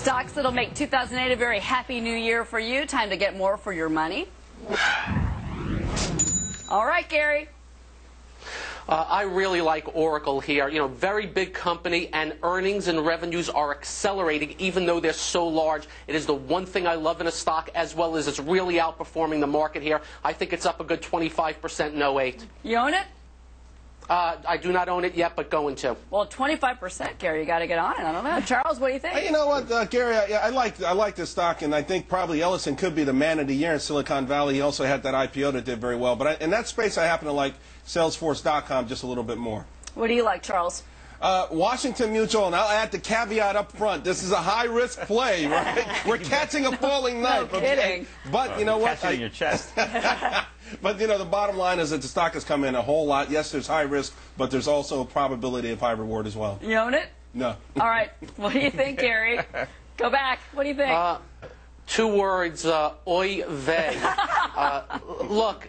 Stocks that'll make 2008 a very happy new year for you. Time to get more for your money. All right, Gary. I really like Oracle here. You know, very big company, and earnings and revenues are accelerating even though they're so large. It is the one thing I love in a stock, as well as it's really outperforming the market here. I think it's up a good 25% in '08. You own it? I do not own it yet, but going to. Well, 25%, Gary. You got to get on it. I don't know. Charles, what do you think? You know what, Gary? I like this stock, and I think probably Ellison could be the man of the year in Silicon Valley. He also had that IPO that did very well. But in that space, I happen to like Salesforce.com just a little bit more. What do you like, Charles? Washington Mutual, and I'll add the caveat up front. This is a high-risk play, right? We're catching a falling knife. No kidding. But you know what? Catch it in your chest. But, you know, the bottom line is that the stock has come in a whole lot. Yes, there's high risk, but there's also a probability of high reward as well. You own it? No. All right. What do you think, Gary? Go back. What do you think? 2 words, oy vey. Look,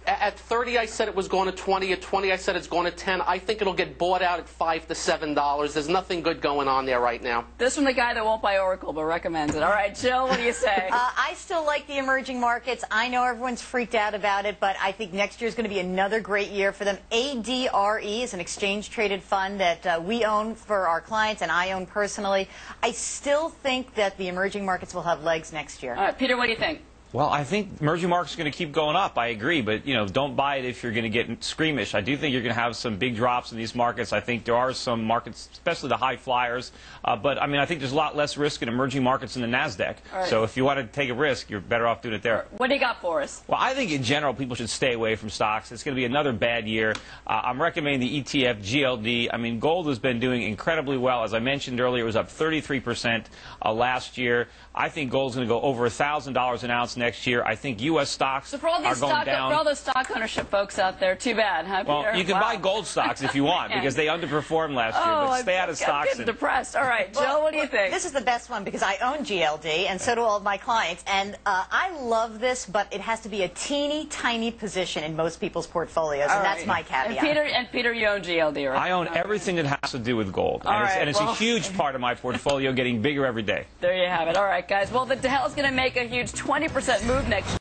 at 30 I said it was going to 20. At 20 I said it's going to 10. I think it'll get bought out at $5 to $7. There's nothing good going on there right now. This from the guy that won't buy Oracle but recommends it. All right, Jill, what do you say? I still like the emerging markets. I know everyone's freaked out about it, but I think next year is going to be another great year for them. ADRE is an exchange-traded fund that we own for our clients and I own personally. I still think that the emerging markets will have legs next year. All right, Peter, what do you think? Well, I think emerging markets are going to keep going up. I agree, but don't buy it if you're going to get squeamish. I do think you're going to have some big drops in these markets. I think there are some markets, especially the high flyers. But I mean, I think there's a lot less risk in emerging markets than the Nasdaq. Right. So if you want to take a risk, you're better off doing it there. What do you got for us? Well, I think in general people should stay away from stocks. It's going to be another bad year. I'm recommending the ETF GLD. I mean, gold has been doing incredibly well. As I mentioned earlier, it was up 33% last year. I think gold's going to go over $1,000 an ounce next year. I think U.S. stocks are going down. For all those stock ownership folks out there, too bad, huh, Peter? Well, you can buy gold stocks if you want because they underperformed last year, but stay out of stocks. I'm getting depressed. All right, Jill, what do you think? This is the best one because I own GLD, and so do all of my clients. And I love this, but it has to be a teeny tiny position in most people's portfolios, and that's my caveat. And Peter, you own GLD, right? I own everything that has to do with gold, and it's a huge part of my portfolio, getting bigger every day. There you have it. All right, guys. Well, the Dow's going to make a huge 20% move next year.